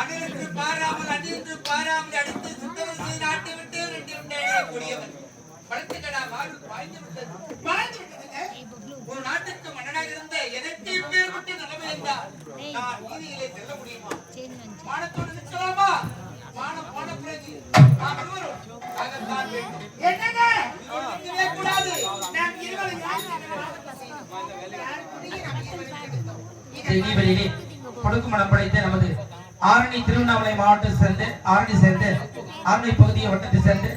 அணின்று பாராமல் அடித்து சுத்தம் செய்து நாட்டி விட்டு ரெண்டு கூடியவன் படுத்துக்கடா வாழ்ந்து விட்டது ஒரு நாட்டுக்கு மன்னனாக இருந்த எனக்கு பேர் விட்டு நிலைமை இருந்தால் நான் நீதியிலே செல்ல முடியுமா? மானத்தோடு நிற்கலாமா? மானம் போன பிறகு நாம் இருவரும் ஆகத்தான் வேண்டும். என்னங்க நிற்கவே கூடாது. நாம் இருவரும் கொடுக்கும் மனம் படைத்த நமது ஆரணி திருவண்ணாமலை மாவட்டத்தை சேர்ந்து ஆரணி சேர்ந்து ஆரணி பகுதியை வட்டத்தை சேர்ந்து